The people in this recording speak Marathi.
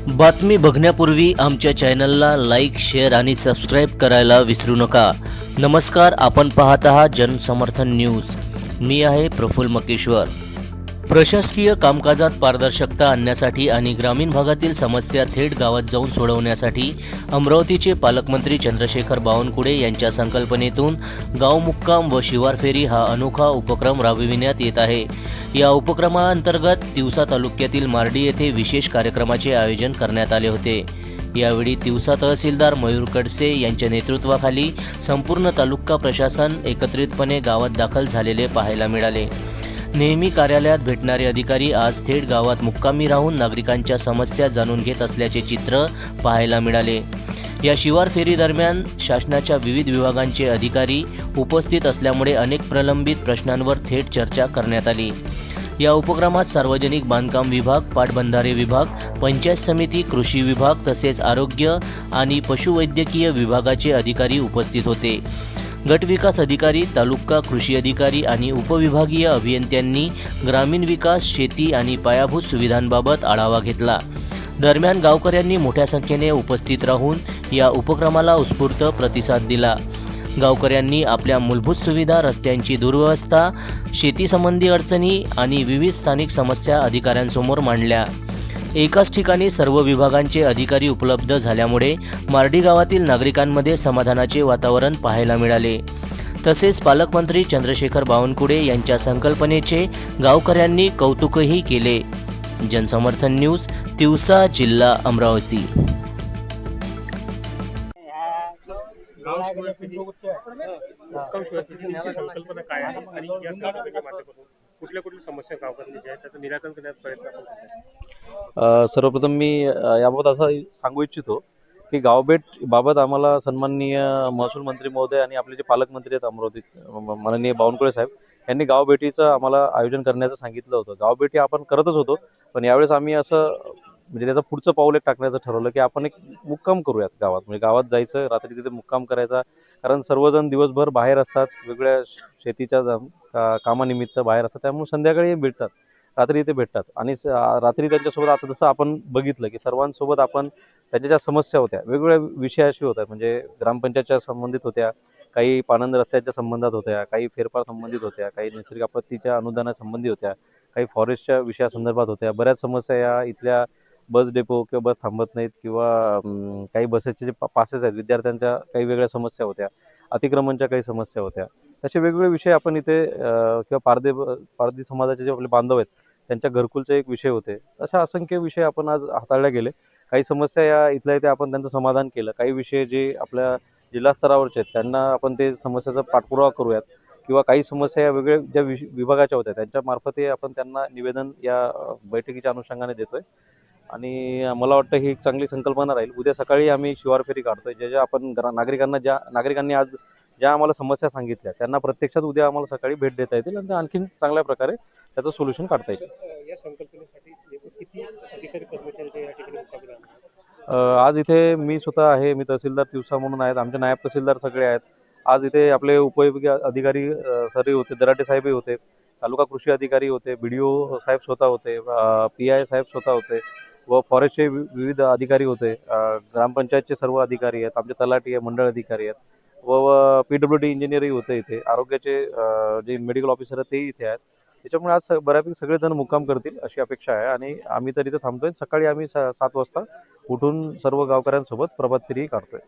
बातमी बघण्यापूर्वी आमच्या चॅनलला लाईक, शेअर आणि सबस्क्राईब करायला विसरू नका. नमस्कार, आपण पाहत आहात जनसमर्थन न्यूज. मी आहे प्रफुल्ल मकेश्वर. प्रशासकीय कामकाजात पारदर्शकता आणण्यासाठी आणि ग्रामीण भागातील समस्या थेट गावात जाऊन सोडवण्यासाठी अमरावतीचे पालकमंत्री चंद्रशेखर बावनकुळे यांच्या संकल्पनेतून गाव मुक्काम व शिवार फेरी हा अनोखा उपक्रम राबविण्यात येत आहे. या उपक्रमाअंतर्गत तिवसा तालुक्यातील मार्डी येथे विशेष कार्यक्रमाचे आयोजन करण्यात आले होते. यावेळी तिवसा तहसीलदार मयूर कडसे यांच्या नेतृत्वाखाली संपूर्ण तालुका प्रशासन एकत्रितपणे गावात दाखल झालेले पाहायला मिळाले. नेहमी कार्यालयात भेटणारे अधिकारी आज थेट गावात मुक्कामी राहून नागरिकांच्या समस्या जाणून घेत असल्याचे चित्र पाहायला मिळाले. या शिवार फेरी दरम्यान शासनाच्या विविध विभागांचे अधिकारी उपस्थित असल्यामुळे अनेक प्रलंबित प्रश्नांवर थेट चर्चा करण्यात आली. या उपक्रमात सार्वजनिक बांधकाम विभाग, पाटबंधारे विभाग, पंचायत समिती, कृषी विभाग तसेच आरोग्य आणि पशुवैद्यकीय विभागाचे अधिकारी उपस्थित होते. गटविकास अधिकारी, तालुका कृषी अधिकारी आणि उपविभागीय अभियंत्यांनी ग्रामीण विकास, शेती आणि पायाभूत सुविधांबाबत आढावा घेतला. दरम्यान गावकऱ्यांनी मोठ्या संख्येने उपस्थित राहून या उपक्रमाला उत्स्फूर्त प्रतिसाद दिला. गावकऱ्यांनी आपल्या मूलभूत सुविधा, रस्त्यांची दुर्व्यवस्था, शेतीसंबंधी अडचणी आणि विविध स्थानिक समस्या अधिकाऱ्यांसमोर मांडल्या. एकाच ठिकाणी सर्व विभागांचे अधिकारी उपलब्ध झाल्यामुळे मार्डी गावातील नागरिकांमध्ये समाधानाचे वातावरण पाहायला मिळाले. तसेच पालकमंत्री चंद्रशेखर बावनकुळे यांच्या संकल्पनेचे गावकऱ्यांनी कौतुकही केले. जनसमर्थन न्यूज, तिवसा, जिल्हा अमरावती. संकल्पना काय आहे आणि या संकल्पनेच्या माध्यमातून कुठल्या कुठल्या समस्या गावकऱ्यांनी ज्या आहेत त्याचं निराकरण करण्याचा प्रयत्न आपण करतो. सर्वप्रथम मी याबाबत असं सांगू इच्छितो की गावभेट बाबत आम्हाला सन्माननीय महसूल मंत्री महोदय आणि आपले जे पालकमंत्री आहेत अमरावती माननीय बावनकुळे साहेब यांनी गावभेटीचं आम्हाला आयोजन करण्याचं सांगितलं होतं. गावभेटी आपण करतच होतो, पण यावेळेस आम्ही असं म्हणजे त्याचं पुढचं पाऊल एक टाकण्याचं ठरवलं की आपण एक मुक्काम करूयात गावात. म्हणजे गावात जायचं, रात्री तिथे मुक्काम करायचा. कारण सर्वजण दिवसभर बाहेर असतात, वेगवेगळ्या शेतीच्या कामानिमित्त बाहेर असतात, त्यामुळे संध्याकाळी भेटतात, रात्री इथे भेटतात. आणि रात्री त्यांच्यासोबत आता जसं आपण बघितलं की सर्वांसोबत आपण त्यांच्या ज्या समस्या होत्या वेगवेगळ्या विषयाशी होत्या. म्हणजे ग्रामपंचायतच्या संबंधित होत्या, काही पाणंद रस्त्याच्या संबंधात होत्या, काही फेरफार संबंधित होत्या, काही नैसर्गिक आपत्तीच्या अनुदानासंबंधी होत्या, काही फॉरेस्टच्या विषयासंदर्भात होत्या. बऱ्याच समस्या या इथल्या बस डेपो किंवा बस थांबत नाहीत किंवा काही बसेसचे जे पासेस आहेत विद्यार्थ्यांच्या काही वेगळ्या समस्या होत्या, अतिक्रमणच्या काही समस्या होत्या. असे वेगवेगळे विषय आपण इथे किंवा पारधी समाजाचे जे आपले बांधव आहेत त्यांच्या घरकुलचे एक विषय होते. अशा असंख्य विषय आपण आज हाताळले गेले. काही समस्या या इथल्या इथे आपण त्यांचं समाधान केलं. काही विषय जे आपल्या जिल्हा स्तरावरचे आहेत त्यांना आपण ते समस्याचा पाठपुरावा करूयात किंवा काही समस्या या वेगळ्या ज्या विभागाच्या होत्या त्यांच्या मार्फत आपण त्यांना निवेदन या बैठकीच्या अनुषंगाने देतोय. आणि मला वाटतं ही एक चांगली संकल्पना राहील. उद्या सकाळी आम्ही शिवार फेरी काढतोय. ज्या आपण नागरिकांनी आज ज्या आम्हाला समस्या सांगितल्या त्यांना प्रत्यक्षात उद्या आम्हाला सकाळी भेट देता येतील आणि आणखीन चांगल्या प्रकारे त्याचं सोल्युशन काढता येईल. या संकल्पनेसाठी किती अधिकारी कर्मचारी या ठिकाणी मुक्कामी राहणार? आज इथे मी स्वतः आहे, मी तहसीलदार तिवसा म्हणून आहेत, आमचे नायब तहसीलदार सगळे आहेत. आज इथे आपले उपविभागीय अधिकारी सरही होते, दराटे साहेबही होते, तालुका कृषी अधिकारी होते, BDO साहेब स्वतः होते, PI साहेब स्वतः होते व फॉरेस्टचे विविध अधिकारी होते, ग्रामपंचायतचे सर्व अधिकारी आहेत, आमचे तलाठी आहे, मंडळ अधिकारी आहेत व PWD इंजिनियरही होते इथे, आरोग्याचे जे मेडिकल ऑफिसर आहेत तेही इथे आहेत. त्याच्यामुळे आज बऱ्यापैकी सगळेजण मुक्काम करतील अशी अपेक्षा आहे आणि आम्ही तर इथे थांबतोय. सकाळी आम्ही 7 वाजता उठून सर्व गावकऱ्यांसोबत प्रभात फेरी काढतोय.